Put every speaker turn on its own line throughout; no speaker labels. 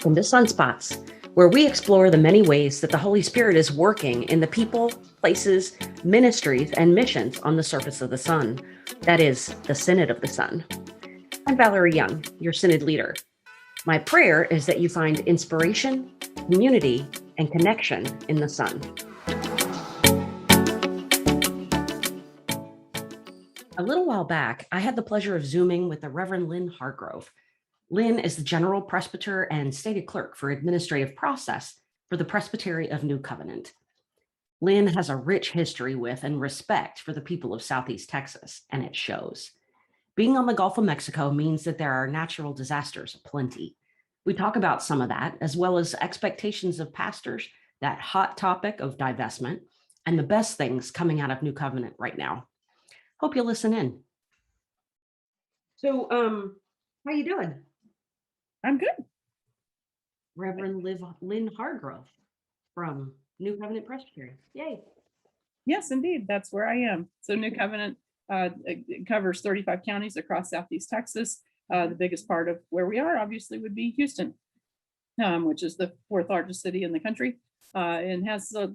Welcome to Sunspots, where we explore the many ways that the Holy Spirit is working in the people, places, ministries, and missions on the surface of the sun. That is, the Synod of the Sun. I'm Valerie Young, your Synod leader. My prayer is that you find inspiration, community, and connection in the Sun. A little while back, I had the pleasure of Zooming with the Reverend Lynn Hargrove. Lynn is the General Presbyter and Stated Clerk for Administrative Process for the Presbytery of New Covenant. Lynn has a rich history with and respect for the people of Southeast Texas, and it shows. Being on the Gulf of Mexico means that there are natural disasters aplenty. We talk about some of that, as well as expectations of pastors, that hot topic of divestment, and the best things coming out of New Covenant right now. Hope you'll listen in. So, how you doing?
I'm good.
Reverend Lynn Hargrove from New Covenant Presbytery. Yay.
Yes, indeed. That's where I am. So New Covenant it covers 35 counties across Southeast Texas. The biggest part of where we are obviously would be Houston, which is the fourth largest city in the country, and has a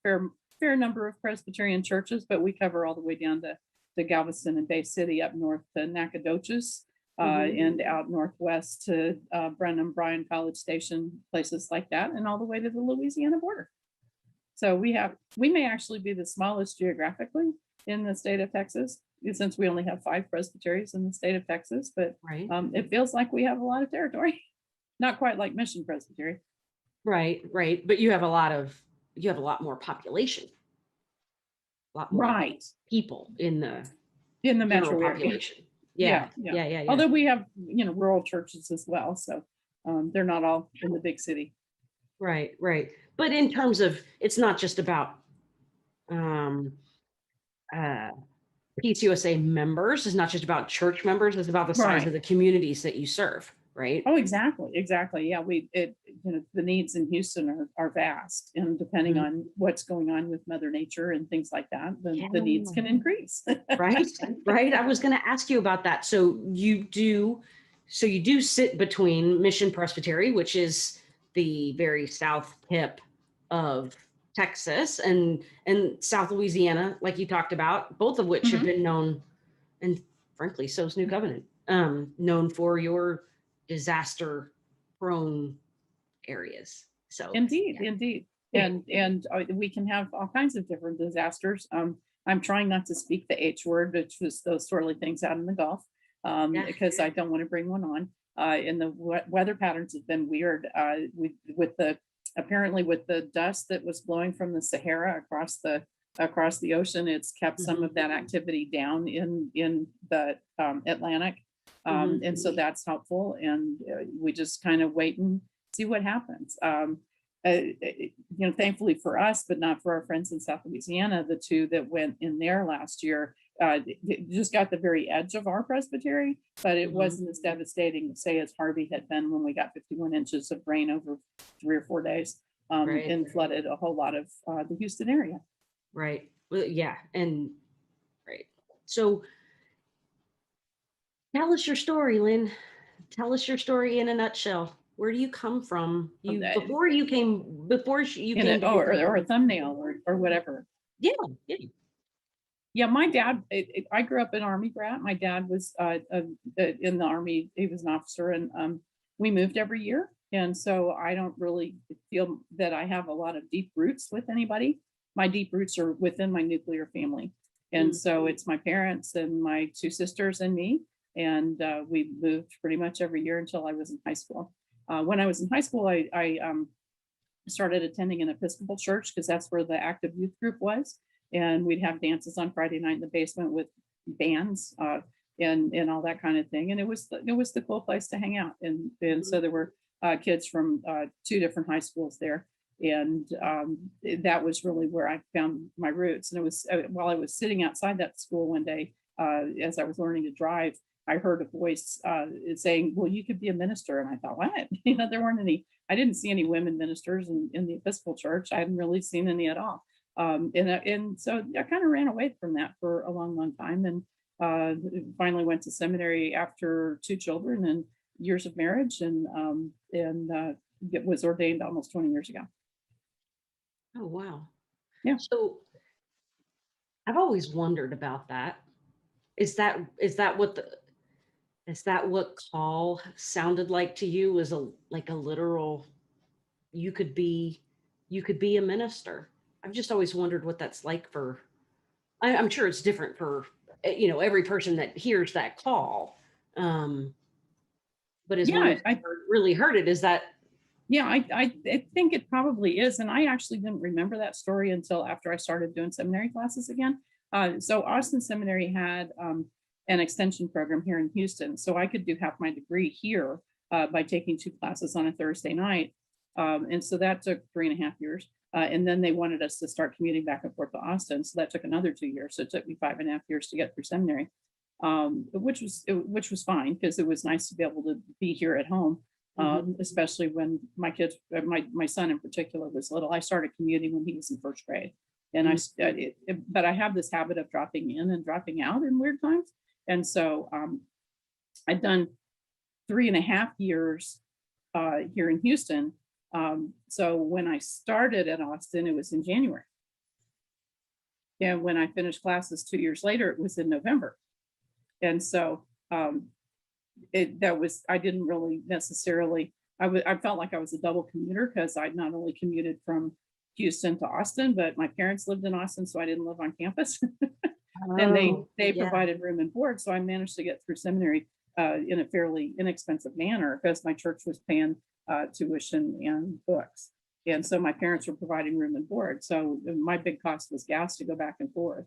fair number of Presbyterian churches, but we cover all the way down to Galveston and Bay City, up north to Nacogdoches, and out northwest to Brenham, Bryan, College Station, places like that, and all the way to the Louisiana border. So we may actually be the smallest geographically in the state of Texas, since we only have 5 presbyteries in the state of Texas, but
Right.
It feels like we have a lot of territory. Not quite like Mission Presbytery.
Right. But you have a lot more population. A lot more
Right.
people in the
metro area.
population.
Yeah. Although we have, rural churches as well. So they're not all in the big city.
Right. But in terms of, it's not just about PCUSA members. It's not just about church members. It's about the size of the communities that you serve. Right.
Oh, exactly. Yeah. The needs in Houston are vast, and depending on what's going on with Mother Nature and things like that, the needs can increase.
Right. I was going to ask you about that. So you do sit between Mission Presbytery, which is the very south tip of Texas, and South Louisiana, like you talked about, both of which have been known, and frankly, so is New Covenant, known for your disaster-prone areas. So
indeed. And we can have all kinds of different disasters. I'm trying not to speak the H word, which was those swirly things out in the Gulf, because I don't want to bring one on. And the weather patterns have been weird. With the dust that was blowing from the Sahara across the ocean, it's kept some of that activity down in the Atlantic. And so that's helpful, and we just kind of wait and see what happens. Thankfully for us, but not for our friends in South Louisiana, the 2 that went in there last year, just got the very edge of our presbytery, but it wasn't as devastating, say, as Harvey had been when we got 51 inches of rain over 3 or 4 days, and flooded a whole lot of the Houston area.
Right. Well, yeah. And right. So tell us your story, Lynn. Tell us your story in a nutshell. Where do you come from? Before you came
or a thumbnail or whatever. Yeah, my dad, I grew up an Army brat. My dad was in the Army. He was an officer, and we moved every year. And so I don't really feel that I have a lot of deep roots with anybody. My deep roots are within my nuclear family. And so it's my parents and my 2 sisters and me. And we moved pretty much every year until I was in high school. When I was in high school, I started attending an Episcopal church, because that's where the active youth group was. And we'd have dances on Friday night in the basement with bands and all that kind of thing. And it was the cool place to hang out. And so there were kids from 2 different high schools there. And that was really where I found my roots. And it was while I was sitting outside that school one day, as I was learning to drive, I heard a voice saying, "Well, you could be a minister." And I thought, what? I didn't see any women ministers in the Episcopal church. I hadn't really seen any at all. And so I kind of ran away from that for a long time, and finally went to seminary after 2 children, and years of marriage, and was ordained almost 20 years ago.
Oh, wow.
Yeah.
So I've always wondered about that. Is that what call sounded like to you? Was like a literal, you could be a minister? I've just always wondered what that's like for, I'm sure it's different for, every person that hears that call. But as one
Yeah,
who's really heard it, is that,
yeah, I think it probably is. And I actually didn't remember that story until after I started doing seminary classes again. So Austin Seminary had an extension program here in Houston. So I could do half my degree here by taking 2 classes on a Thursday night. And so that took 3.5 years. And then they wanted us to start commuting back and forth to Austin. So that took another 2 years. So it took me 5.5 years to get through seminary, which was fine because it was nice to be able to be here at home. Especially when my kids, my son in particular was little. I started commuting when he was in 1st grade, and but I have this habit of dropping in and dropping out in weird times. And so I've done 3.5 years here in Houston. So when I started at Austin, it was in January. And when I finished classes 2 years later, it was in November. And so I didn't really necessarily, I felt like I was a double commuter because I'd not only commuted from Houston to Austin, but my parents lived in Austin, so I didn't live on campus. And they provided room and board. So I managed to get through seminary in a fairly inexpensive manner because my church was paying tuition and books. And so my parents were providing room and board. So my big cost was gas to go back and forth.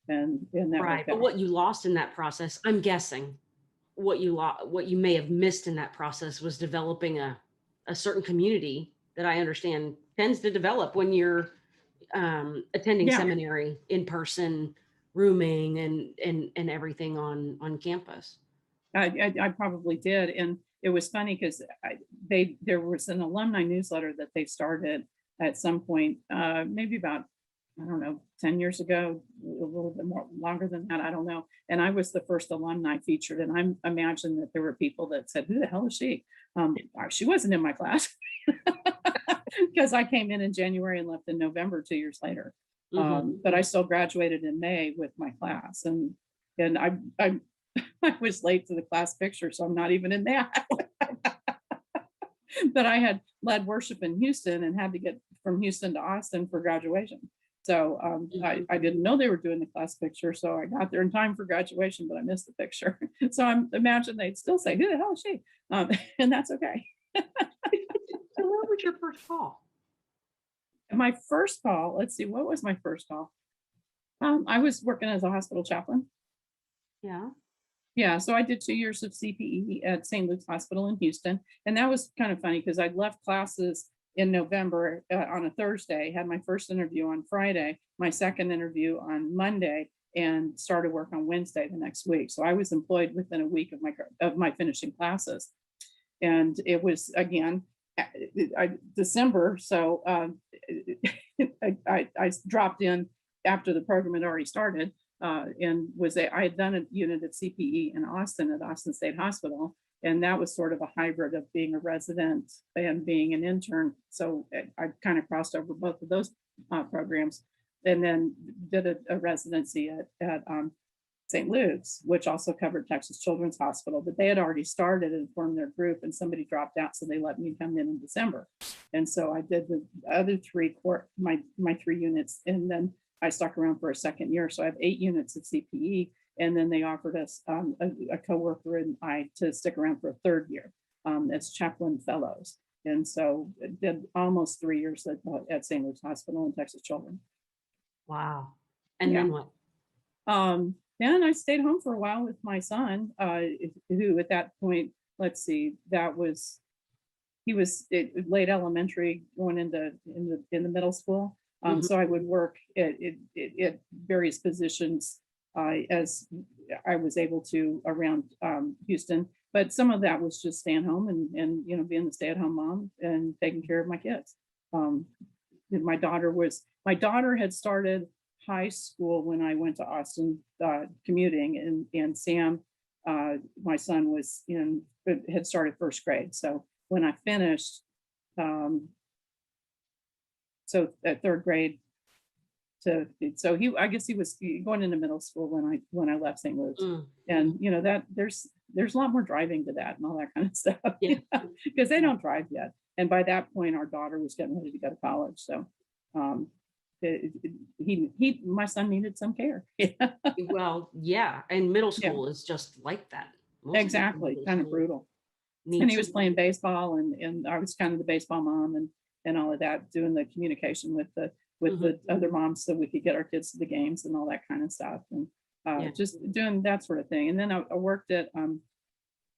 And that
right. But what you lost in that process, I'm guessing what you may have missed in that process was developing a certain community that I understand tends to develop when you're attending seminary in person, rooming and everything on campus.
I probably did. And it was funny because there was an alumni newsletter that they started at some point, maybe about, I don't know, 10 years ago, a little bit more longer than that, I don't know. And I was the first alumni featured. And I imagine that there were people that said, who the hell is she? She wasn't in my class because I came in January and left in November 2 years later. But I still graduated in May with my class. And I was late to the class picture, so I'm not even in that. But I had led worship in Houston and had to get from Houston to Austin for graduation. So I didn't know they were doing the class picture. So I got there in time for graduation, but I missed the picture. So I imagine they'd still say, who the hell is she? And that's okay.
So what was your first call?
My first call, let's see, what was my first call? I was working as a hospital chaplain.
Yeah.
Yeah, so I did 2 years of CPE at St. Luke's Hospital in Houston. And that was kind of funny because I left classes in November on a Thursday, had my first interview on Friday, my second interview on Monday, and started work on Wednesday the next week. So I was employed within a week of my finishing classes. And it was, again, December. So I dropped in after the program had already started. And I had done a unit at CPE in Austin at Austin State Hospital. And that was sort of a hybrid of being a resident and being an intern. So I kind of crossed over both of those programs, and then did a residency at St. Luke's, which also covered Texas Children's Hospital. But they had already started and formed their group, and somebody dropped out, so they let me come in December. And so I did the other my 3 units, and then I stuck around for a second year. So I have 8 units at CPE. And then they offered us a coworker and I to stick around for a 3rd year as chaplain fellows. And so I did almost 3 years at St. Luke's Hospital and Texas Children.
Wow. And then what?
Then I stayed home for a while with my son, who at that point, let's see, he was late elementary going in the middle school. So I would work at various positions as I was able to around Houston, but some of that was just staying home and being the stay-at-home mom and taking care of my kids. My daughter had started high school when I went to Austin commuting, and Sam my son had started first grade. So when I finished, so at third grade I guess he was going into middle school when I left St. Louis. And that there's a lot more driving to that and all that kind of stuff.
Yeah.
Because they don't drive yet. And by that point, our daughter was getting ready to go to college. So my son needed some care.
Well, yeah, and middle school is just like that. Most
Exactly, kind of brutal. And he was playing baseball, and I was kind of the baseball mom and all of that, doing the communication with the other moms so we could get our kids to the games and all that kind of stuff, and just doing that sort of thing. And then I worked at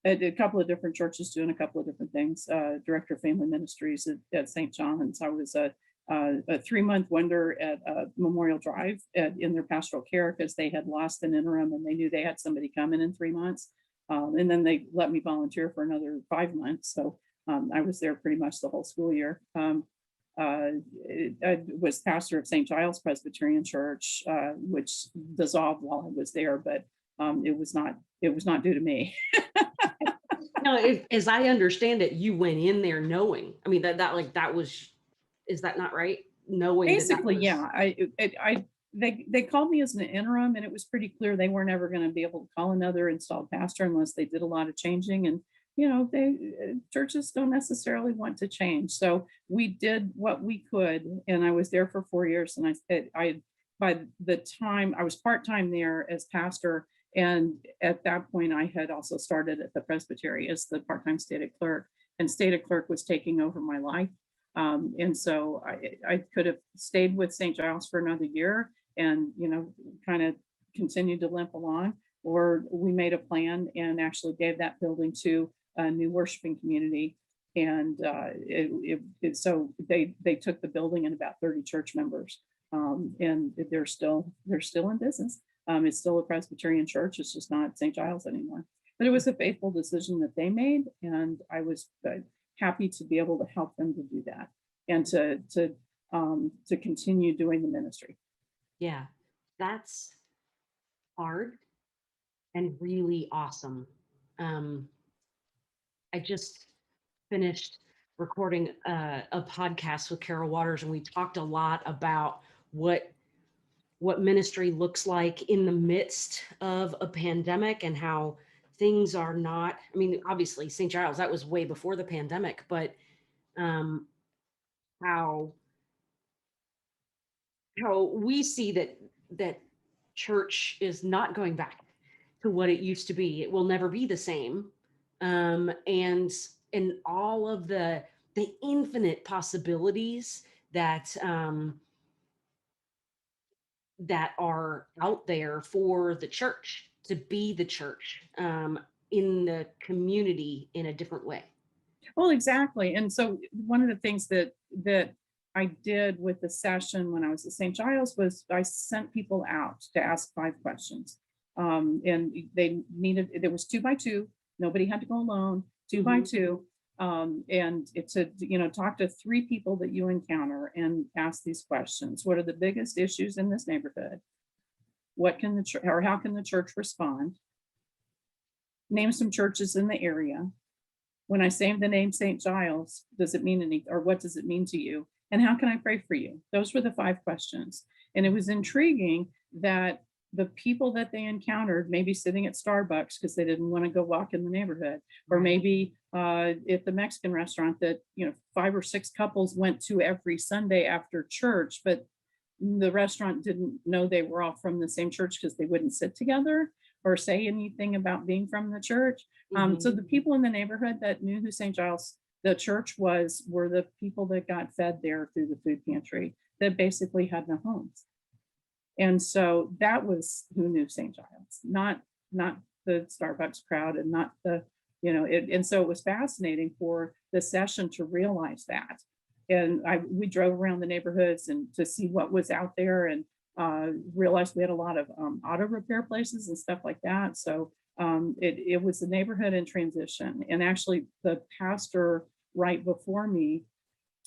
a couple of different churches doing a couple of different things. Director of Family Ministries at St. John's. I was a 3-month wonder at Memorial Drive in their pastoral care because they had lost an interim and they knew they had somebody coming in 3 months. And then they let me volunteer for another 5 months. So I was there pretty much the whole school year. I was pastor of St. Giles Presbyterian Church, which dissolved while I was there, but it was not due to me.
No, as I understand it, you went in there knowing. I mean, that was, is that not right? Knowing
basically,
that
yeah. They called me as an interim, and it was pretty clear they weren't ever going to be able to call another installed pastor unless they did a lot of changing. And churches don't necessarily want to change, so we did what we could. And I was there for 4 years, and I by the time I was part-time there as pastor, and at that point I had also started at the Presbytery as the part-time stated clerk, and stated clerk was taking over my life. And so I could have stayed with St. Giles for another year and, kind of continued to limp along, or we made a plan and actually gave that building to a new worshiping community. And so they took the building and about 30 church members, and they're still in business. It's still a Presbyterian church. It's just not St. Giles anymore. But it was a faithful decision that they made, and I was happy to be able to help them to do that and to continue doing the ministry.
Yeah, that's hard and really awesome. I just finished recording a podcast with Carol Waters, and we talked a lot about what ministry looks like in the midst of a pandemic and how things are not, I mean, obviously St. Giles, that was way before the pandemic, but how we see that church is not going back to what it used to be. It will never be the same. And all of the infinite possibilities that are out there for the church to be the church in the community in a different way.
Well, exactly. And so one of the things that I did with the session when I was at St. Giles was I sent people out to ask 5 questions. And there was 2 by 2. Nobody had to go alone, 2 by 2. And it's talk to 3 people that you encounter and ask these questions. What are the biggest issues in this neighborhood? What can how can the church respond? Name some churches in the area. When I say the name St. Giles, does it mean anything, or what does it mean to you? And how can I pray for you? Those were the 5 questions. And it was intriguing that the people that they encountered, maybe sitting at Starbucks because they didn't want to go walk in the neighborhood, or maybe at the Mexican restaurant that 5 or 6 couples went to every Sunday after church, but the restaurant didn't know they were all from the same church because they wouldn't sit together or say anything about being from the church. So the people in the neighborhood that knew who St. Giles, the church were the people that got fed there through the food pantry that basically had no homes. And so that was who knew St. Giles, not the Starbucks crowd, and not the, and so it was fascinating for the session to realize that. And we drove around the neighborhoods and to see what was out there, and realized we had a lot of auto repair places and stuff like that. So it was a neighborhood in transition. And actually the pastor right before me,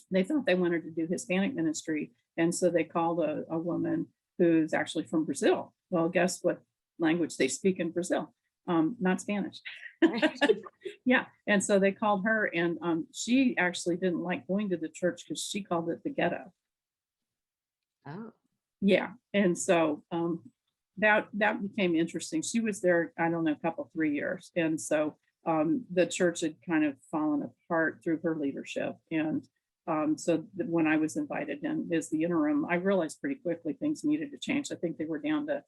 they thought they wanted to do Hispanic ministry. And so they called a woman who's actually from Brazil. Well, guess what language they speak in Brazil? not Spanish.
Right.
Yeah. And so they called her, and she actually didn't like going to the church because she called it the ghetto.
Oh,
Yeah. And so that became interesting. She was there, I don't know, a couple, 3 years. And so the church had kind of fallen apart through her leadership. And when I was invited in as the interim, I realized pretty quickly things needed to change. I think they were down to,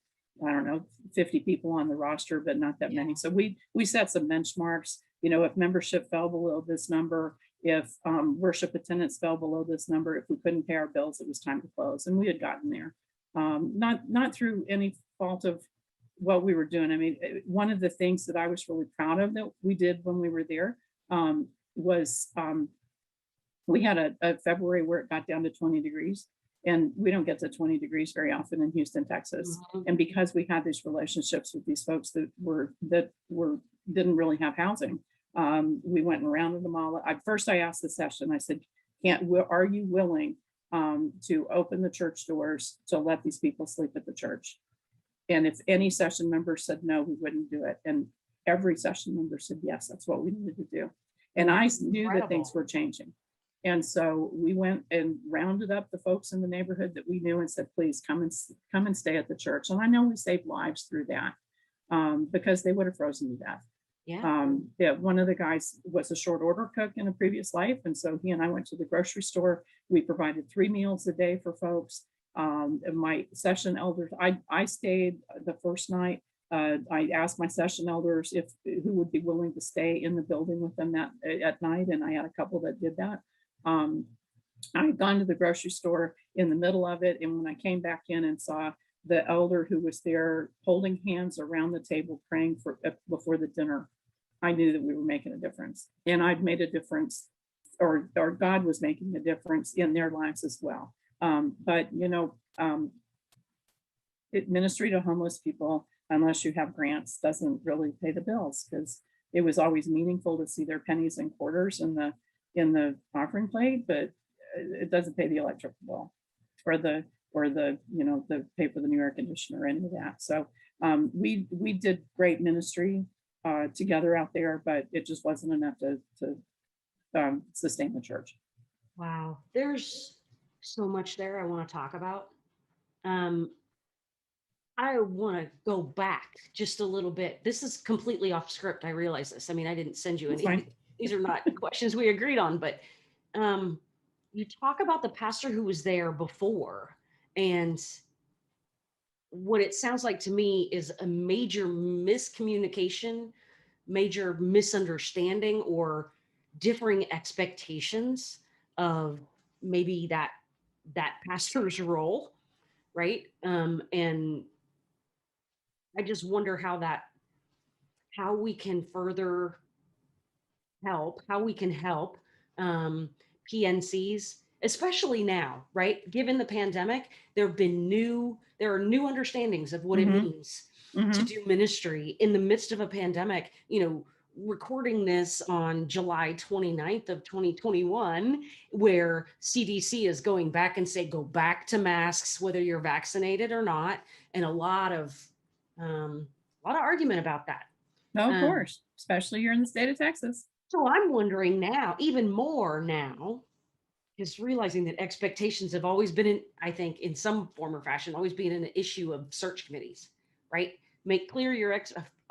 I don't know, 50 people on the roster, but not that many.
yeah.
So we set some benchmarks. If membership fell below this number, if worship attendance fell below this number, if we couldn't pay our bills, it was time to close. And we had gotten there, not through any fault of what we were doing. I mean, one of the things that I was really proud of that we did when we were there was we had a February where it got down to 20 degrees. And we don't get to 20 degrees very often in Houston, Texas.
Mhm.
And because we had these relationships with these folks that didn't really have housing, we went and rounded them all. First, I asked the session. I said, are you willing to open the church doors to let these people sleep at the church? And if any session member said no, we wouldn't do it. And every session member said yes, that's what we needed to do. And I knew that things
Incredible.
were changing. And so we went and rounded up the folks in the neighborhood that we knew and said, please come and stay at the church. And I know we saved lives through that because they would have frozen to death.
Yeah.
Yeah, one of the guys was a short order cook in a previous life. And so he and I went to the grocery store. We provided 3 meals a day for folks. And my session elders, I stayed the first night. I asked my session elders who would be willing to stay in the building with them at night. And I had a couple that did that. I had gone to the grocery store in the middle of it. And when I came back in and saw the elder who was there holding hands around the table praying before the dinner, I knew that we were making a difference. And I'd made a difference, or God was making a difference in their lives as well. But ministry to homeless people, unless you have grants, doesn't really pay the bills, because it was always meaningful to see their pennies and quarters in the offering plate, but it doesn't pay the electric bill or the pay for the new air conditioner or any of that. So we did great ministry together out there, but it just wasn't enough to sustain the church.
Wow. There's so much there I want to talk about. Um, I want to go back just a little bit. This is completely off script. I realize this. I mean, I didn't send you
That's
any.
fine.
These are not questions we agreed on, but you talk about the pastor who was there before, and what it sounds like to me is a major miscommunication, major misunderstanding, or differing expectations of maybe that pastor's role, right? And I just wonder how we can further how we can help PNCs, especially now, right? Given the pandemic, there are new understandings of what it
Mm-hmm.
means to
Mm-hmm.
do ministry in the midst of a pandemic. Recording this on July 29th of 2021, where CDC is going back and say, go back to masks, whether you're vaccinated or not. And a lot of argument about that.
No, of
Um,
course, especially here in the state of Texas.
so I'm wondering now, even more now, just realizing that expectations have always been, I think, in some form or fashion, always been an issue of search committees, right? Make clear I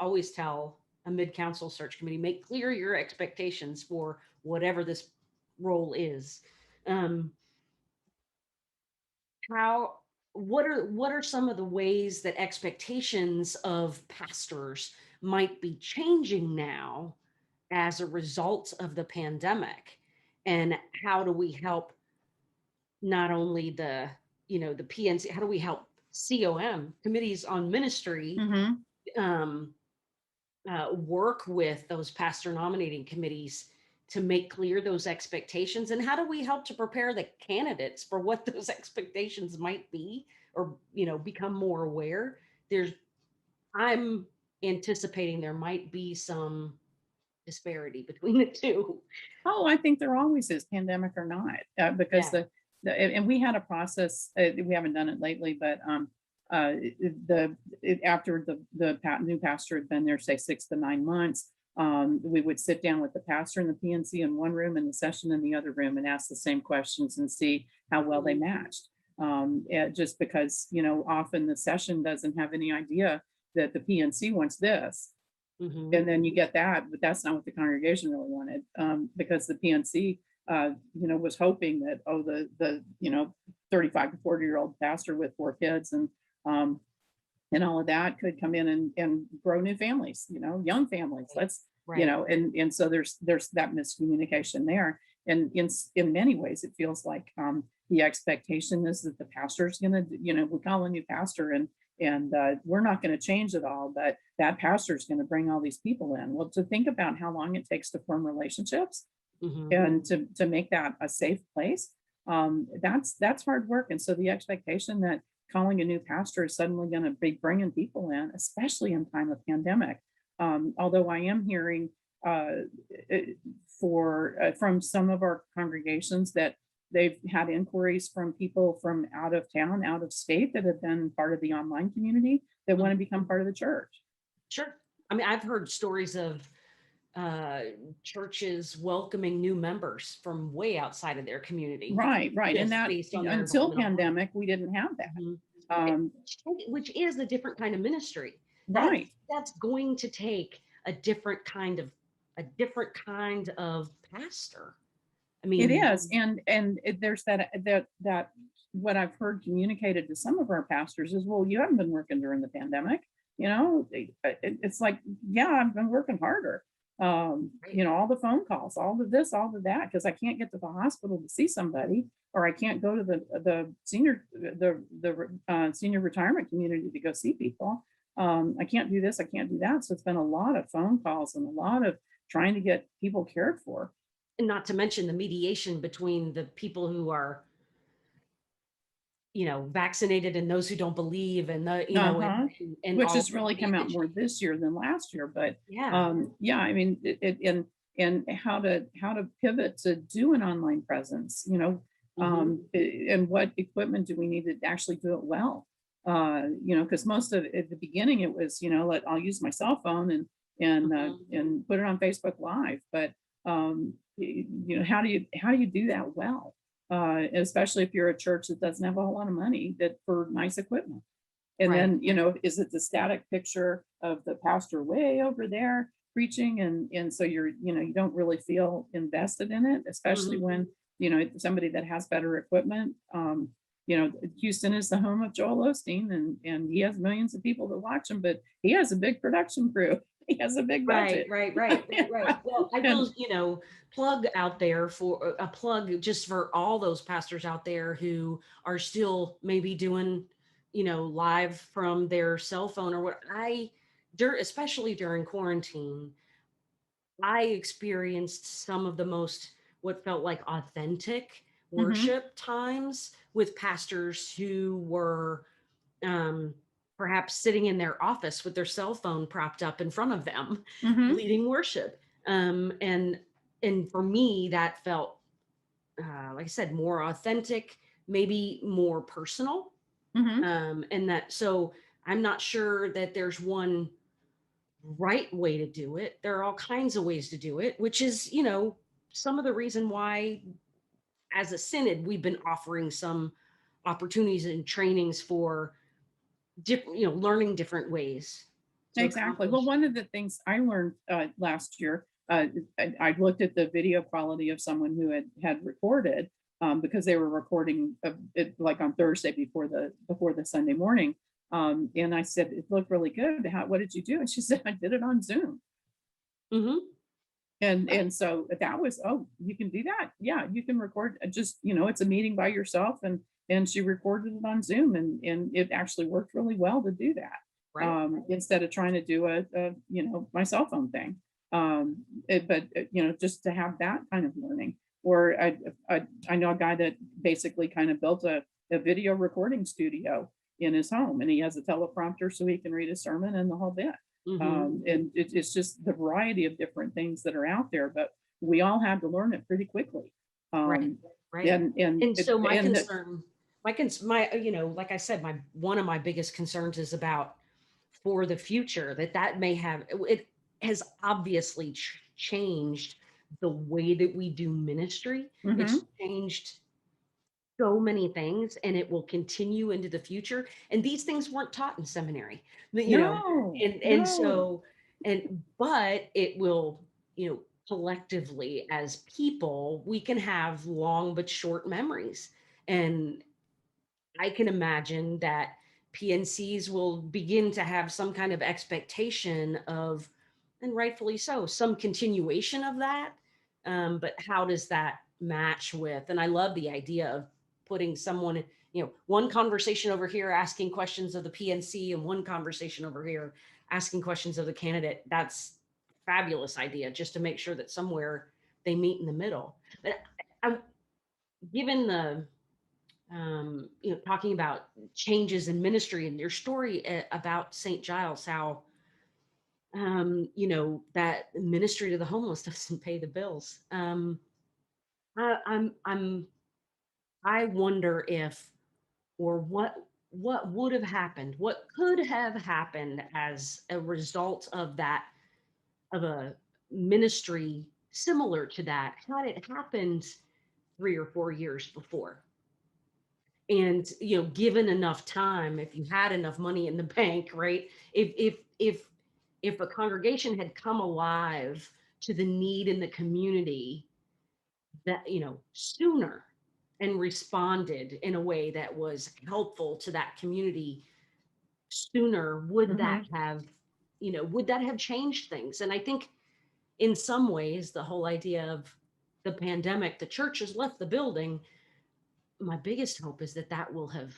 always tell a mid-council search committee, make clear your expectations for whatever this role is. Um, what are some of the ways that expectations of pastors might be changing now as a result of the pandemic? And how do we help not only the PNC, how do we help committees on ministry,
Mm-hmm.
um, work with those pastor nominating committees to make clear those expectations? And how do we help to prepare the candidates for what those expectations might be, or become more aware? I'm anticipating there might be some disparity between the two.
Oh, I think there always is, pandemic or not, because
Yeah.
and we had a process. We haven't done it lately, but after the new pastor had been there, say 6 to 9 months, we would sit down with the pastor and the PNC in one room and the session in the other room and ask the same questions and see how well they matched. Just because, often the session doesn't have any idea that the PNC wants this.
Mhm.
And then you get that, but that's not what the congregation really wanted, because the PNC, was hoping that, the 35 to 40-year-old pastor with 4 kids and all of that could come in and grow new families, young families. Let's,
Right.
and so there's that miscommunication there. And in many ways, it feels like the expectation is that the pastor's going to, we call a new pastor and we're not going to change it all, but that pastor is going to bring all these people in. Well, to think about how long it takes to form relationships
Mhm.
and to make that a safe place, that's hard work. And so the expectation that calling a new pastor is suddenly going to be bringing people in, especially in time of pandemic. Although I am hearing from some of our congregations that they've had inquiries from people from out of town, out of state that have been part of the online community that want to become part of the church.
Sure. I mean, I've heard stories of churches welcoming new members from way outside of their community,
Right. And
just
that
based on their
until
involvement online.
pandemic, we didn't have that.
Mhm.
Um,
Which is a different kind of ministry.
right.
That's going to take a different kind of pastor. I
It
mean,
is. There's that what I've heard communicated to some of our pastors is, well, you haven't been working during the pandemic. It's like, yeah, I've been working harder.
right,
All the phone calls, all of this, all of that, because I can't get to the hospital to see somebody, or I can't go to the senior retirement community to go see people. I can't do this, I can't do that. So it's been a lot of phone calls and a lot of trying to get people cared for.
and not to mention the mediation between the people who are, vaccinated and those who don't believe, and
Uh-huh.
and
Which
all
has really come out more this year than last year, but
yeah.
yeah, I mean, and how to pivot to do an online presence,
Mhm.
and what equipment do we need to actually do it well? Because most of at the beginning it was, I'll use my cell phone
Mhm.
and put it on Facebook Live, but how do you do that well? Especially if you're a church that doesn't have a whole lot of money that for nice equipment. And
Right.
then, is it the static picture of the pastor way over there preaching? And so you don't really feel invested in it, especially
Mhm.
when, somebody that has better equipment. Houston is the home of Joel Osteen and he has millions of people that watch him, but he has a big production crew. He has a big
Right,
budget.
right, right, right, right. Well, I
And
will, plug out there for a plug just for all those pastors out there who are still maybe doing, live from their cell phone or what especially during quarantine, I experienced some of the most what felt like authentic
Mhm,
worship times with pastors who were um, perhaps sitting in their office with their cell phone propped up in front of them,
mhm,
leading worship. And for me, that felt, like I said, more authentic, maybe more personal.
mhm.
And that so I'm not sure that there's one right way to do it. There are all kinds of ways to do it, which is, some of the reason why, as a synod, we've been offering some opportunities and trainings for different, learning different ways to
Exactly. Well,
accomplish.
one of the things I learned last year, I looked at the video quality of someone who had recorded, because they were recording it like on Thursday before the Sunday morning. And I said, it looked really good. What did you do? And she said, I did it on Zoom.
Hmm.
And so that was, oh, you can do that. Yeah, you can record just, it's a meeting by yourself, and she recorded it on Zoom, and it actually worked really well to do that.
Right.
Instead of trying to do my cell phone thing. But just to have that kind of learning. Or I know a guy that basically kind of built a video recording studio in his home, and he has a teleprompter so he can read a sermon and the whole bit.
Hmm.
And it's just the variety of different things that are out there, but we all had to learn it pretty quickly.
Right.
Um,
Right.
and and
And so my
and
concern like I said, one of my biggest concerns is about for the future that may have, it has obviously changed the way that we do ministry. It's
Hmm.
changed so many things, and it will continue into the future. And these things weren't taught in seminary,
No,
and
no.
so, but it will, collectively as people, we can have long but short memories. And I can imagine that PNCs will begin to have some kind of expectation of, and rightfully so, some continuation of that. But how does that match with? And I love the idea of putting someone, one conversation over here asking questions of the PNC and one conversation over here asking questions of the candidate. That's a fabulous idea, just to make sure that somewhere they meet in the middle. But I'm given the talking about changes in ministry and your story about St. Giles, how, that ministry to the homeless doesn't pay the bills. I, I wonder if, or what would have happened, what could have happened as a result of that, of a ministry similar to that, had it happened 3 or 4 years before. And given enough time, if you had enough money in the bank, right, if a congregation had come alive to the need in the community, that sooner, and responded in a way that was helpful to that community sooner,
Hmm.
would that have changed things? And I think in some ways the whole idea of the pandemic, the church has left the building. My biggest hope is that that will have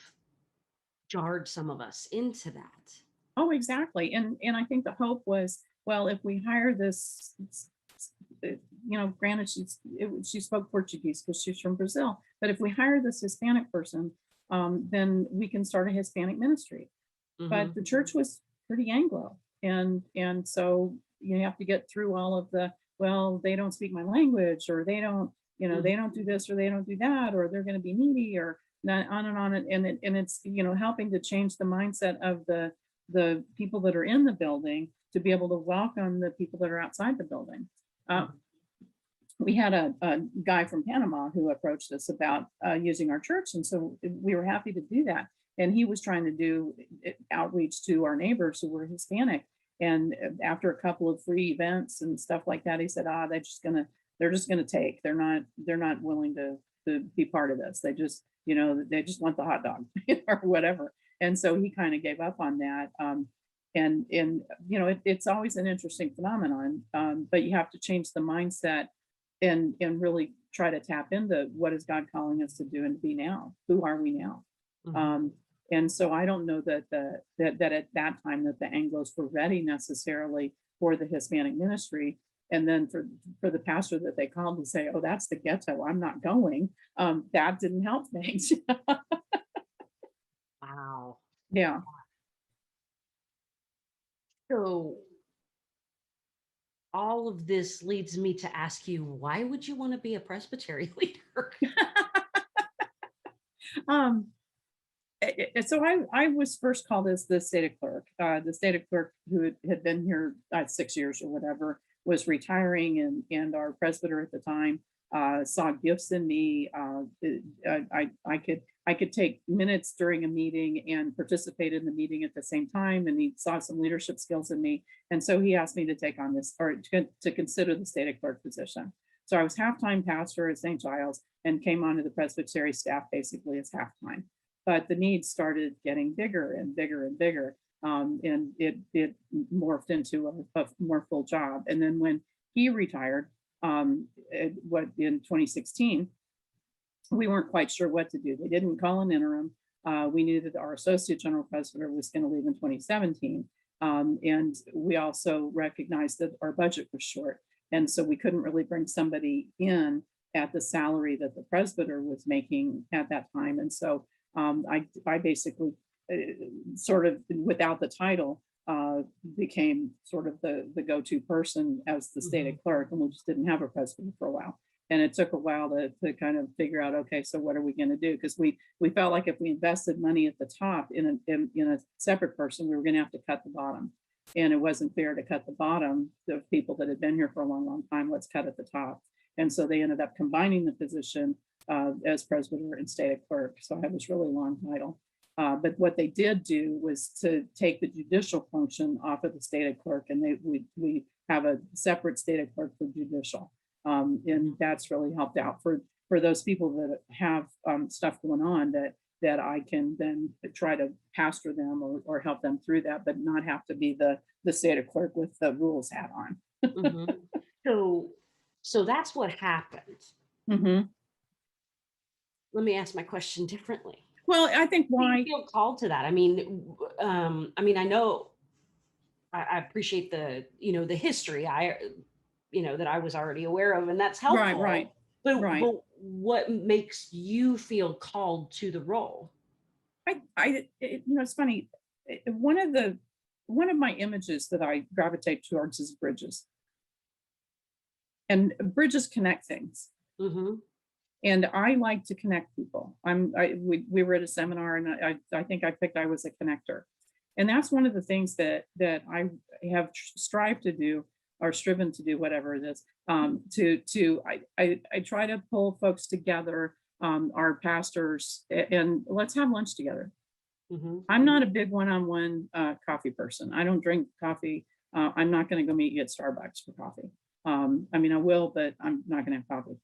jarred some of us into that.
Oh, exactly. And I think the hope was, well, if we hire this, granted she spoke Portuguese because she's from Brazil, but if we hire this Hispanic person, then we can start a Hispanic ministry. But
Hmm.
the church was pretty Anglo, and so you have to get through all of the, well, they don't speak my language, or they don't,
Hmm.
they don't do this, or they don't do that, or they're going to be needy, or on and on. And it's helping to change the mindset of the people that are in the building to be able to welcome the people that are outside the building. uh, we had a guy from Panama who approached us about using our church, and so we were happy to do that. And he was trying to do outreach to our neighbors who were Hispanic. And after a couple of free events and stuff like that, he said, they're just gonna take. They're not willing to be part of this. They just want the hot dog or whatever. And so he kind of gave up on that. And it's always an interesting phenomenon, but you have to change the mindset and really try to tap into what is God calling us to do and to be now. Who are we now?
Hmm.
Um, and so I don't know that at that time that the Anglos were ready necessarily for the Hispanic ministry. And then for the pastor that they called to say, "Oh, that's the ghetto. I'm not going." That didn't help things.
Wow.
Yeah.
So all of this leads me to ask you, why would you want to be a presbytery leader?
Um, so I was first called as the stated clerk. The stated clerk who had been here 6 years or whatever was retiring, and our presbyter at the time saw gifts in me. I could take minutes during a meeting and participate in the meeting at the same time, and he saw some leadership skills in me, and so he asked me to take on this, or to consider the stated clerk position. So I was half-time pastor at St. Giles and came onto the presbytery staff basically as half-time, but the needs started getting bigger and bigger and bigger. And it morphed into a more full job. And then when he retired, in 2016, we weren't quite sure what to do. They didn't call an interim. We knew that our associate general presbyter was going to leave in 2017. And we also recognized that our budget was short. And so we couldn't really bring somebody in at the salary that the presbyter was making at that time. And so I basically, uh, sort of without the title, became sort of the go-to person as the
Hmm.
stated clerk, and we just didn't have a presbyter for a while. And it took a while to kind of figure out, okay, so what are we going to do? Because we felt like if we invested money at the top in a separate person, we were going to have to cut the bottom. And it wasn't fair to cut the bottom of people that had been here for a long, long time. Let's cut at the top. And so they ended up combining the position as presbyter and stated clerk. So I have this really long title. But what they did do was to take the judicial function off of the stated clerk, and we have a separate stated clerk for judicial. And that's really helped out for those people that have stuff going on that I can then try to pastor them or help them through that, but not have to be the stated clerk with the rules hat on.
Mhm. So that's what happened.
Mhm.
Let me ask my question differently.
Well, I think
Do you
why,
feel called to that? I know I appreciate the history that I was already aware of, and that's
right,
helpful.
right, right.
But what makes you feel called to the role?
It's funny. One of my images that I gravitate towards is bridges, and bridges connect things.
Mm-hmm.
And I like to connect people. We were at a seminar, and I think I was a connector. And that's one of the things that I have strived to do, or striven to do, whatever it is. I try to pull folks together, our pastors, and let's have lunch together.
Mm-hmm.
I'm not a big one-on-one coffee person. I don't drink coffee. I'm not going to go meet you at Starbucks for coffee. I mean, I will, but I'm not going to have coffee.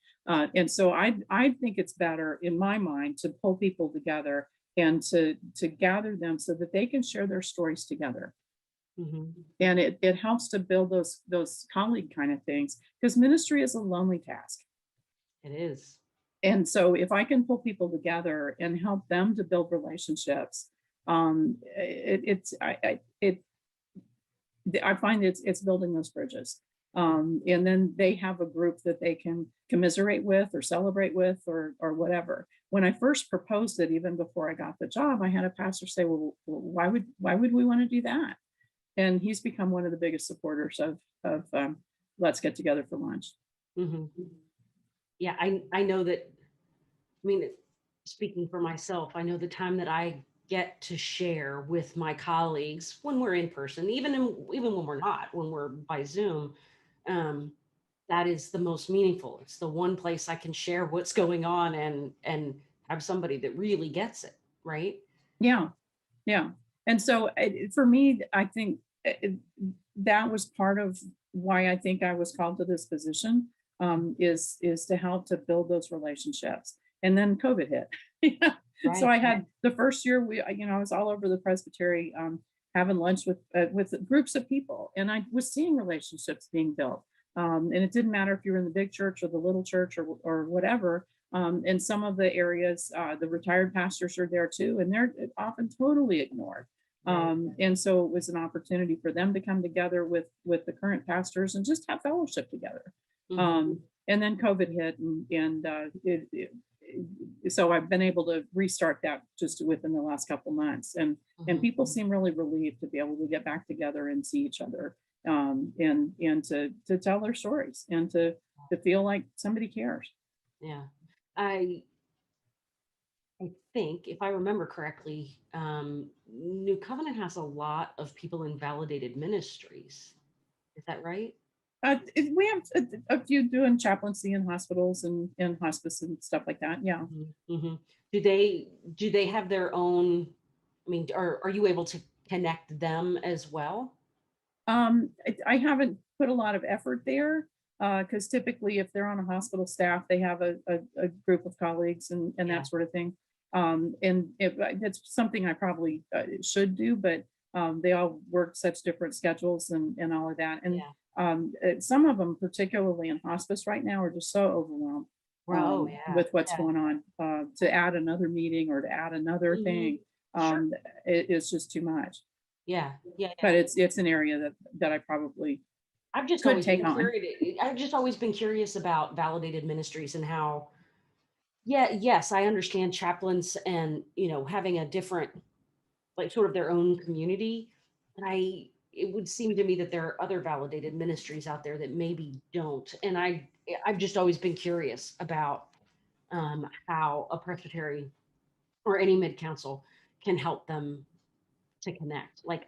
And so I think it's better, in my mind, to pull people together and to gather them so that they can share their stories together.
Mm-hmm.
And it helps to build those colleague kind of things, because ministry is a lonely task.
It is.
And so if I can pull people together and help them to build relationships, I find it's building those bridges. And then they have a group that they can commiserate with or celebrate with or whatever. When I first proposed it, even before I got the job, I had a pastor say, well, why would we want to do that? And he's become one of the biggest supporters of let's get together for lunch.
Mm-hmm. Yeah, I know that. I mean, speaking for myself, I know the time that I get to share with my colleagues when we're in person, even when we're not, when we're by Zoom, that is the most meaningful. It's the one place I can share what's going on and have somebody that really gets it, right?
Yeah, yeah. And so for me, I think that was part of why I think I was called to this position, is to help to build those relationships. And then COVID hit. So I had the first year I was all over the presbytery, having lunch with groups of people, and I was seeing relationships being built. And it didn't matter if you were in the big church or the little church or whatever. In some of the areas, the retired pastors are there too, and they're often totally ignored. And so it was an opportunity for them to come together with the current pastors and just have fellowship together.
Mm-hmm.
And then COVID hit, and so I've been able to restart that just within the last couple months, and people seem really relieved to be able to get back together and see each other, and to tell their stories and to feel like somebody cares.
Yeah. I think, if I remember correctly, New Covenant has a lot of people in validated ministries. Is that right?
We have a few doing chaplaincy in hospitals and hospice and stuff like that. Yeah.
Mm-hmm. Mm-hmm. Do they have their own? I mean, are you able to connect them as well?
I haven't put a lot of effort there, because typically if they're on a hospital staff, they have a group of colleagues and
Yeah.
that sort of thing. And that's something I probably should do, but they all work such different schedules and all of that. And some of them, particularly in hospice right now, are just so overwhelmed
Oh, yeah.
with what's going on. To add another meeting or to add another
Mhm.
thing,
Sure.
it's just too much.
Yeah. Yeah.
But it's an area that I probably
I've just
could
always
take
been
on.
curious. I've just always been curious about validated ministries and how. Yeah. Yes, I understand chaplains and having a different, like, sort of their own community. But it would seem to me that there are other validated ministries out there that maybe don't. And I've just always been curious about how a presbytery or any mid council can help them to connect. Like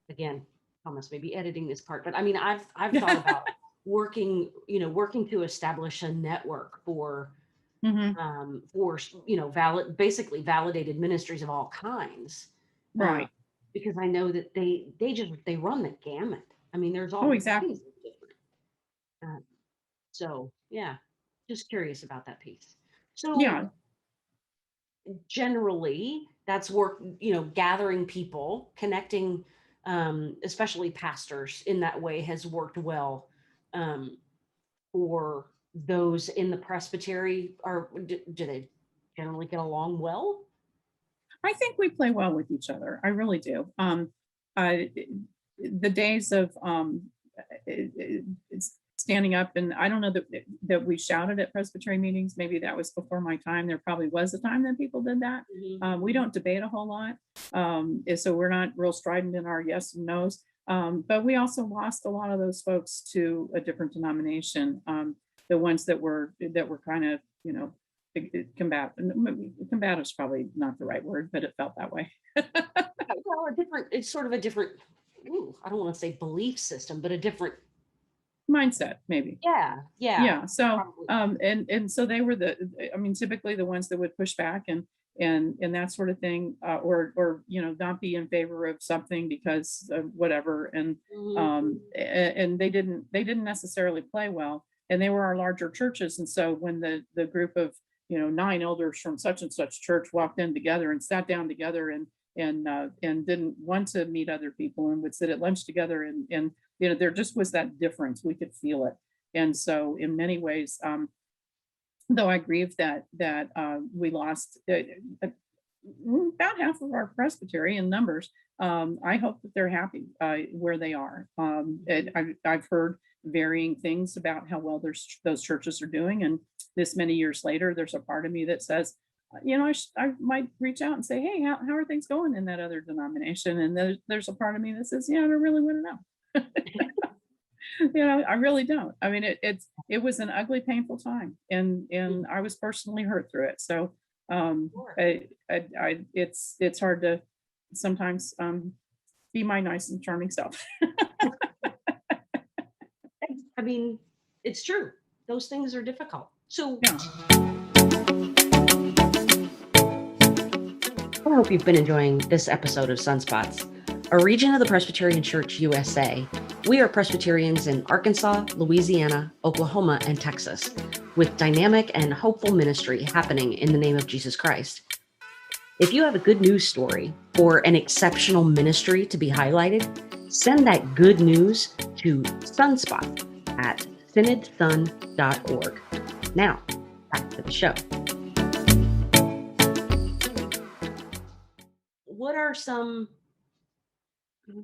again, Thomas may be editing this part, but I mean, I've thought about working to establish a network for basically validated ministries of all kinds.
Right.
Because I know that they run the gamut. I mean, there's all
Oh,
kinds
exactly.
of different. So yeah, just curious about that piece. So
Yeah.
generally, that's work, gathering people, connecting, especially pastors in that way has worked well for those in the presbytery. Or do they generally get along well?
I think we play well with each other. I really do. I, the days of it's standing up, and I don't know that we shouted at presbytery meetings. Maybe that was before my time. There probably was a time that people did that. We don't debate a whole lot, and so we're not real strident in our yes and no's. But we also lost a lot of those folks to a different denomination. The ones that were kind of combative is probably not the right word, but it felt that way.
Well, it's sort of a different, I don't want to say belief system, but a different
Mindset, maybe.
Yeah.
So
Probably.
and so they were typically the ones that would push back and that sort of thing, or not be in favor of something because of whatever. And and they didn't necessarily play well, and they were our larger churches. And so when the group of 9 elders from such and such church walked in together and sat down together and didn't want to meet other people and would sit at lunch together, and there just was that difference. We could feel it. And so in many ways, though I grieve that we lost about half of our presbytery in numbers, I hope that they're happy where they are. I've heard varying things about how well those churches are doing, and this many years later, there's a part of me that says, I might reach out and say, hey, how are things going in that other denomination? And there's a part of me that says, yeah, I don't really want to know. I really don't. I mean, it was an ugly, painful time, and I was personally hurt through it. So
Sure.
it's hard to sometimes be my nice and charming self.
I mean, it's true. Those things are difficult. So
Yeah.
I hope you've been enjoying this episode of Sunspots, a region of the Presbyterian Church USA. We are Presbyterians in Arkansas, Louisiana, Oklahoma, and Texas, with dynamic and hopeful ministry happening in the name of Jesus Christ. If you have a good news story or an exceptional ministry to be highlighted, send that good news to sunspot@synodsun.org. Now, back to the show. What are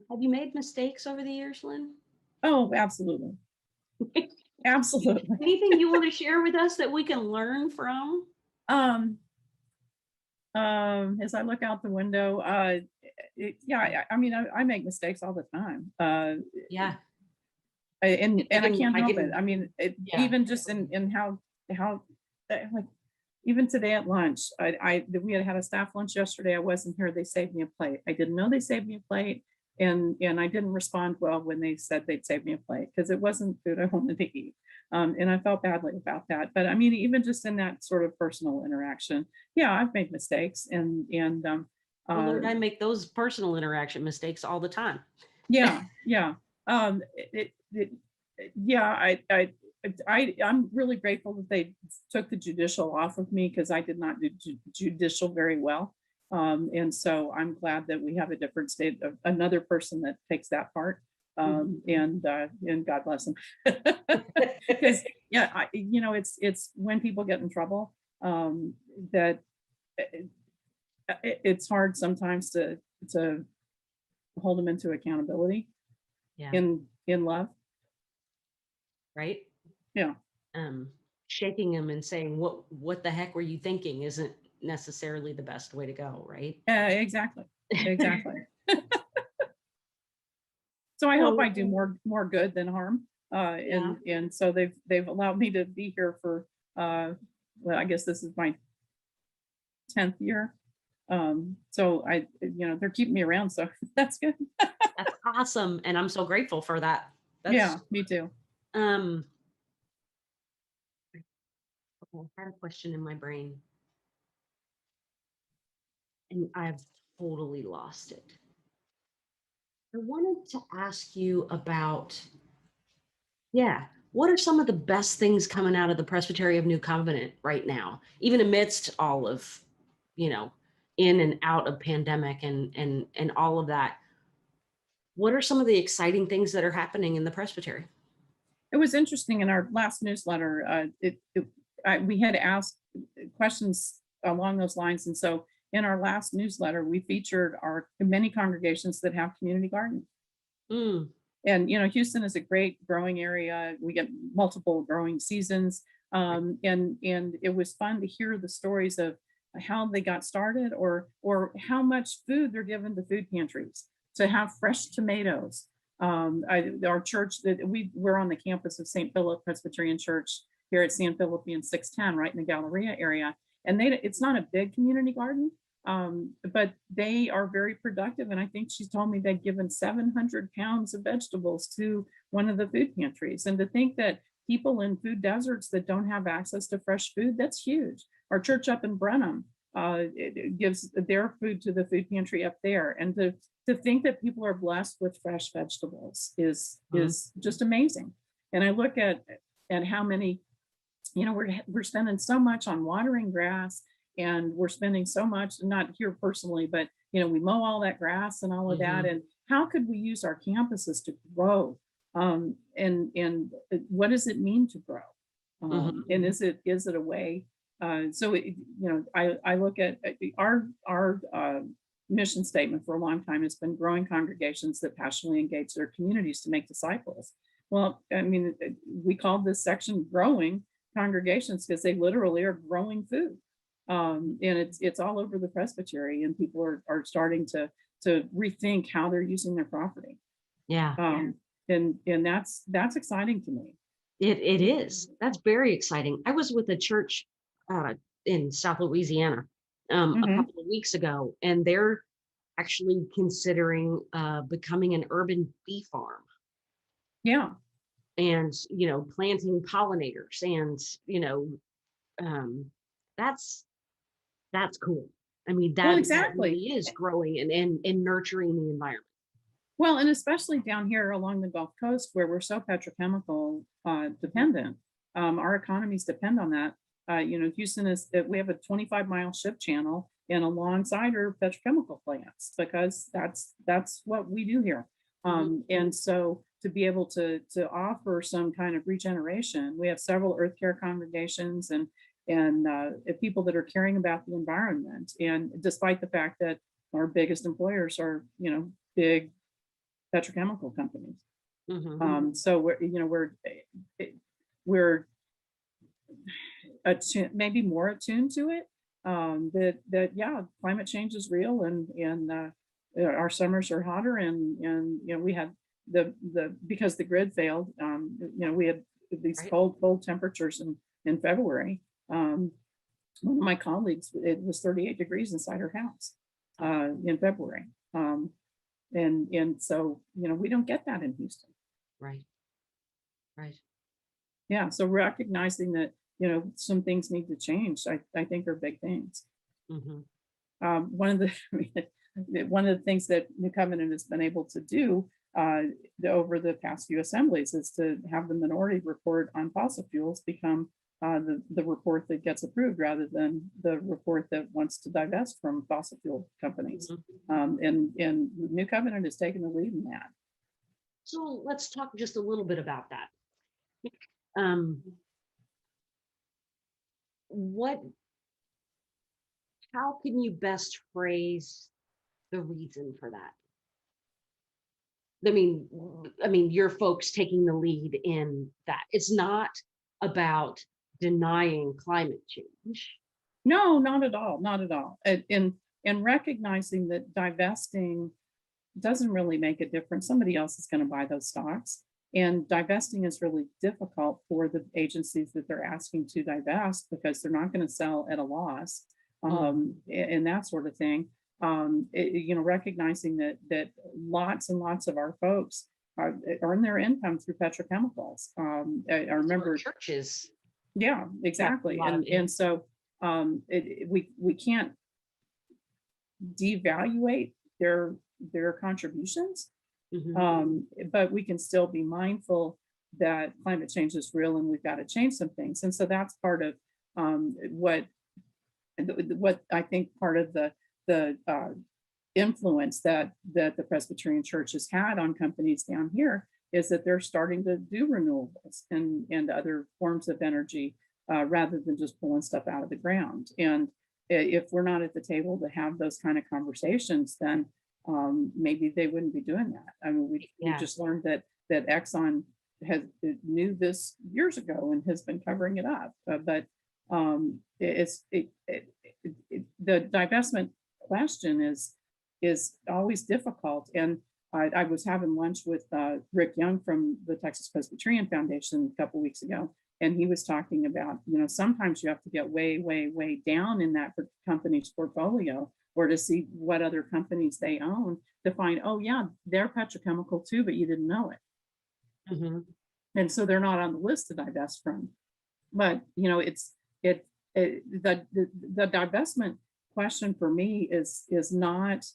have you made mistakes over the years, Lynn?
Oh, absolutely. Absolutely.
Anything you want to share with us that we can learn from?
As I look out the window, I make mistakes all the time.
Yeah.
And I can't
I
help
can-
it. I mean,
Yeah.
even just in how like even today at lunch, we had a staff lunch yesterday. I wasn't here. They saved me a plate. I didn't know they saved me a plate, and I didn't respond well when they said they'd save me a plate because it wasn't food I wanted to eat. And I felt badly about that. But I mean, even just in that sort of personal interaction, yeah, I've made mistakes, and
Well, Lord, I make those personal interaction mistakes all the time.
yeah. Yeah. I'm really grateful that they took the judicial off of me because I did not do judicial very well. And so I'm glad that we have a different state of another person that takes that part. And God bless them. Because it's when people get in trouble that it's hard sometimes to hold them into accountability.
Yeah.
In love.
Right.
Yeah.
Shaking them and saying, what the heck were you thinking isn't necessarily the best way to go, right?
Exactly. So I hope
So,
I do more good than harm.
yeah.
And so they've allowed me to be here for well, I guess this is my 10th year. So they're keeping me around, so that's good.
That's awesome, and I'm so grateful for that. That's
Yeah, me too.
um okay, I had a question in my brain and I've totally lost it. I wanted to ask you about, yeah, what are some of the best things coming out of the Presbytery of New Covenant right now, even amidst all of, you know, in and out of pandemic and all of that? What are some of the exciting things that are happening in the presbytery?
It was interesting in our last newsletter. We had asked questions along those lines, and so in our last newsletter, we featured our many congregations that have community gardens.
Mm,
And Houston is a great growing area. We get multiple growing seasons, and it was fun to hear the stories of how they got started, or how much food they're given to food pantries to have fresh tomatoes. Our church, that we're on the campus of St. Philip Presbyterian Church here at San Felipe and 610, right in the Galleria area, and it's not a big community garden, but they are very productive. And I think she told me they'd given 700 pounds of vegetables to one of the food pantries. And to think that people in food deserts that don't have access to fresh food, that's huge. Our church up in Brenham, it gives their food to the food pantry up there. And to think that people are blessed with fresh vegetables is just amazing. And I look at how many, we're spending so much on watering grass, and we're spending so much, not here personally, but we mow all that grass and all of that. And how could we use our campuses to grow? And what does it mean to grow? And is it a way? I look at our mission statement for a long time has been growing congregations that passionately engage their communities to make disciples. Well, I mean, we called this section growing congregations because they literally are growing food. And it's all over the presbytery, and people are starting to rethink how they're using their property.
yeah,
And that's exciting to me.
it is. That's very exciting. I was with a church in South Louisiana a
Hmm.
couple of weeks ago, and they're actually considering becoming an urban bee farm
Yeah.
and planting pollinators, and um, that's that's cool. I mean,
Well,
that
exactly.
really is growing and nurturing the environment.
Well, and especially down here along the Gulf Coast where we're so petrochemical dependent, our economies depend on that. Houston we have a 25-mile ship channel, and alongside are petrochemical plants, because that's what we do here. And so to be able to offer some kind of regeneration, we have several earth care congregations and people that are caring about the environment. And despite the fact that our biggest employers are, big petrochemical companies. So we're maybe more attuned to it. That yeah, climate change is real, and our summers are hotter, and we had because the grid failed. We had these
Right.
cold temperatures in February. One of my colleagues, it was 38 degrees inside her house in February. And so we don't get that in Houston.
Right. Right.
Yeah, so recognizing that some things need to change, I think are big things.
Hmm.
One of the one of the things that New Covenant has been able to do over the past few assemblies is to have the minority report on fossil fuels become the report that gets approved, rather than the report that wants to divest from fossil fuel companies. And New Covenant has taken the lead in that.
So let's talk just a little bit about that. Um, what how can you best phrase the reason for that? I mean, your folks taking the lead in that. It's not about denying climate change.
No, not at all, not at all. And recognizing that divesting doesn't really make a difference. Somebody else is going to buy those stocks. And divesting is really difficult for the agencies that they're asking to divest because they're not going to sell at a loss, and that sort of thing. Recognizing that lots and lots of our folks earn their income through petrochemicals. I remember
churches.
Yeah, exactly. And so we can't devaluate their contributions, but we can still be mindful that climate change is real and we've got to change some things. And so that's part of what I think part of the influence that the Presbyterian Church has had on companies down here is that they're starting to do renewables and other forms of energy rather than just pulling stuff out of the ground. And if we're not at the table to have those kind of conversations, then maybe they wouldn't be doing that. I mean, we just learned that Exxon knew this years ago and has been covering it up. But the divestment question is always difficult. And I was having lunch with Rick Young from the Texas Presbyterian Foundation a couple of weeks ago, and he was talking about, sometimes you have to get way, way, way down in that company's portfolio or to see what other companies they own to find, oh yeah, they're petrochemical too, but you didn't know it. And so they're not on the list to divest from. But the divestment question for me is not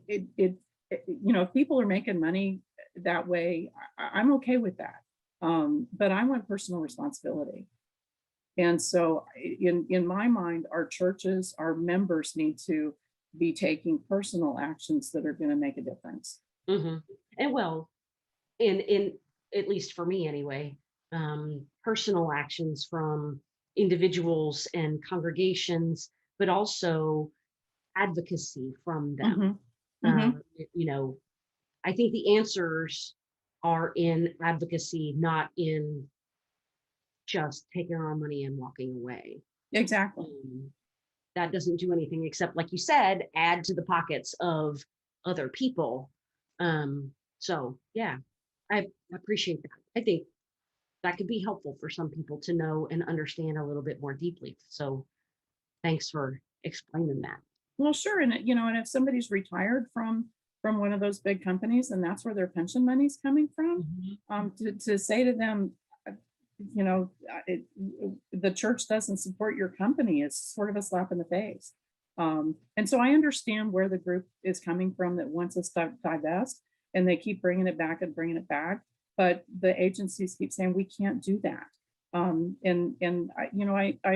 if people are making money that way, I'm okay with that. But I want personal responsibility. And so in my mind, our churches, our members need to be taking personal actions that are going to make a difference.
And well, in at least for me anyway, personal actions from individuals and congregations, but also advocacy from them. I think the answers are in advocacy, not in just taking our money and walking away.
Exactly.
That doesn't do anything except, like you said, add to the pockets of other people. So yeah, I appreciate that. I think that could be helpful for some people to know and understand a little bit more deeply. So thanks for explaining that.
Well, sure. And and if somebody's retired from one of those big companies and that's where their pension money's coming from, to say to them, the church doesn't support your company, is sort of a slap in the face. And so I understand where the group is coming from that wants us to divest, and they keep bringing it back and bringing it back. But the agencies keep saying we can't do that. I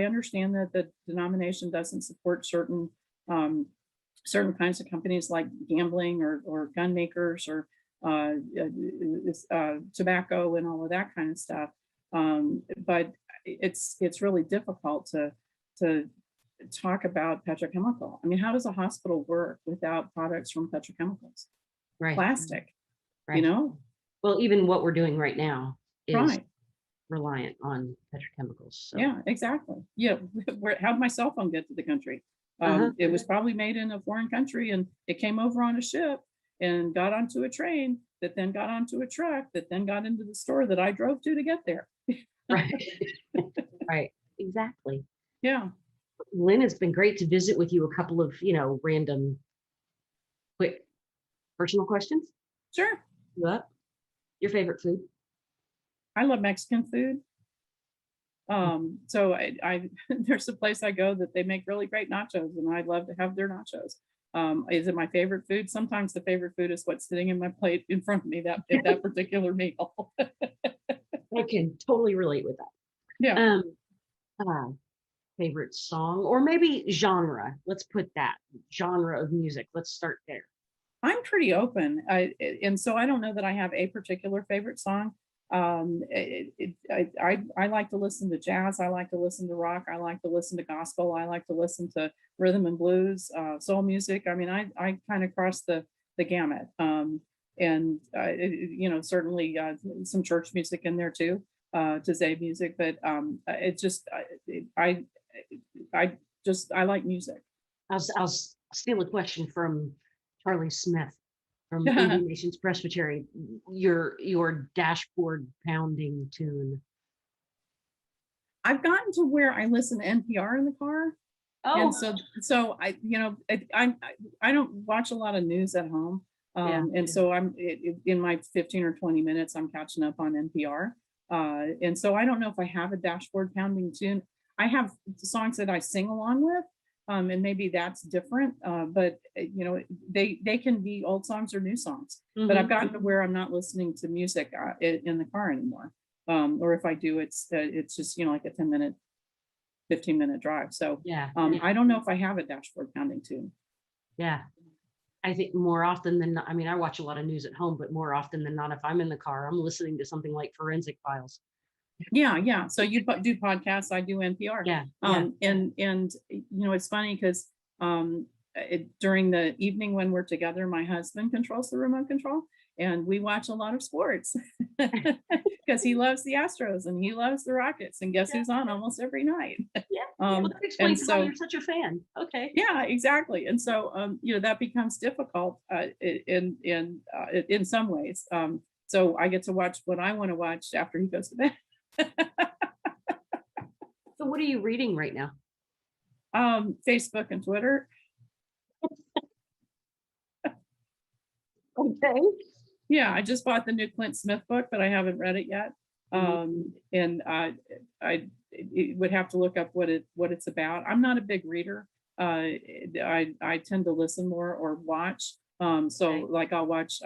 understand that the denomination doesn't support certain kinds of companies like gambling or gun makers or tobacco and all of that kind of stuff. But it's really difficult to talk about petrochemical. I mean, how does a hospital work without products from petrochemicals?
Right.
Plastic,
right. Well, even what we're doing right now is reliant on petrochemicals. So.
Yeah, exactly. Yeah. How did my cell phone get to the country? It was probably made in a foreign country and it came over on a ship and got onto a train that then got onto a truck that then got into the store that I drove to get there.
Right. Right. Exactly.
Yeah.
Lynn, it's been great to visit with you. A couple of, random quick personal questions.
Sure.
What? Your favorite food?
I love Mexican food. So I there's a place I go that they make really great nachos, and I love to have their nachos. Is it my favorite food? Sometimes the favorite food is what's sitting in my plate in front of me that particular meal.
I can totally relate with that.
Yeah.
Favorite song, or maybe genre. Let's put that genre of music. Let's start there.
I'm pretty open. And so I don't know that I have a particular favorite song. I like to listen to jazz. I like to listen to rock. I like to listen to gospel. I like to listen to rhythm and blues, soul music. I mean, I kind of cross the gamut. Certainly some church music in there too, to say music. But I like music.
I was steal a question from Charlie Smith from Indian Nations Presbytery. Your dashboard pounding tune.
I've gotten to where I listen to NPR in the car. And so I, I don't watch a lot of news at home. And so I'm in my 15 or 20 minutes, I'm catching up on NPR. And so I don't know if I have a dashboard pounding tune. I have songs that I sing along with, and maybe that's different. But they can be old songs or new songs. But I've gotten to where I'm not listening to music in the car anymore. Or if I do, it's just like a 10-minute, 15-minute drive. So I don't know if I have a dashboard pounding tune.
Yeah. I think more often than not, I mean, I watch a lot of news at home, but more often than not, if I'm in the car, I'm listening to something like Forensic Files.
Yeah. So you do podcasts, I do NPR. And it's funny because during the evening when we're together, my husband controls the remote control, and we watch a lot of sports because he loves the Astros and he loves the Rockets, and guess who's on almost every night.
Well, that explains why you're such a fan. Okay.
Yeah, exactly. And so that becomes difficult in some ways. So I get to watch what I want to watch after he goes to bed.
So what are you reading right now?
Facebook and Twitter.
Okay.
Yeah, I just bought the new Clint Smith book, but I haven't read it yet. And I would have to look up what it's about. I'm not a big reader. I tend to listen more or watch. Like I'll watch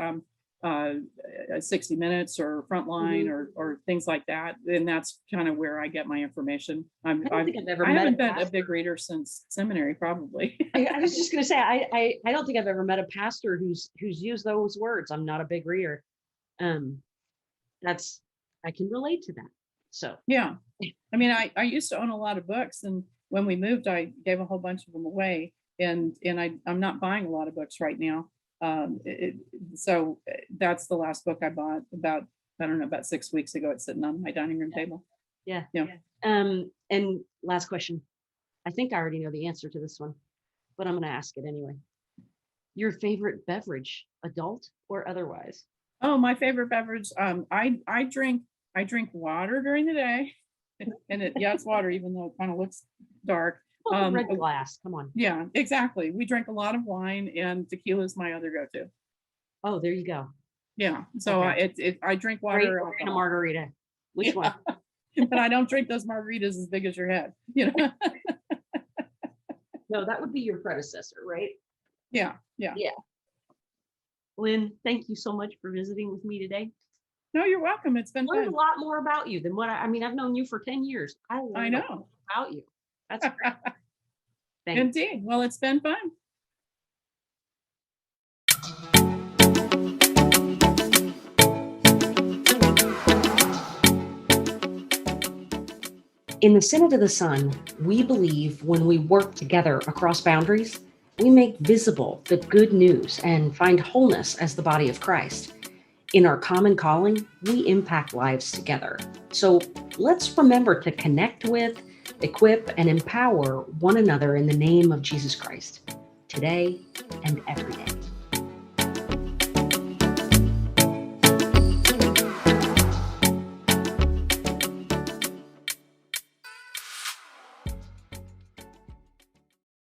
60 Minutes or Frontline or things like that, and that's kind of where I get my information. I haven't been a big reader since seminary, probably.
I was just going to say I don't think I've ever met a pastor who's used those words. I'm not a big reader. I can relate to that. So
yeah, I mean, I used to own a lot of books, and when we moved, I gave a whole bunch of them away, and I'm not buying a lot of books right now. So that's the last book I bought about 6 weeks ago. It's sitting on my dining room table.
Yeah. And last question. I think I already know the answer to this one, but I'm going to ask it anyway. Your favorite beverage, adult or otherwise?
Oh, my favorite beverage. I drink water during the day, and it's water, even though it kind of looks dark.
Red glass, come on.
Yeah, exactly. We drink a lot of wine, and tequila is my other go-to.
Oh, there you go.
Yeah. So okay. I drink water
and a margarita. Which one?
But I don't drink those margaritas as big as your head.
No, that would be your predecessor, right?
Yeah.
Lynn, thank you so much for visiting with me today.
No, you're welcome. It's been
learned a lot more about you than what I've known you for 10 years.
I know
about you. That's great. Thanks.
Indeed. Well, it's been fun.
In the Synod of the Sun, we believe when we work together across boundaries, we make visible the good news and find wholeness as the body of Christ. In our common calling, we impact lives together. So let's remember to connect with, equip, and empower one another in the name of Jesus Christ, today and every day.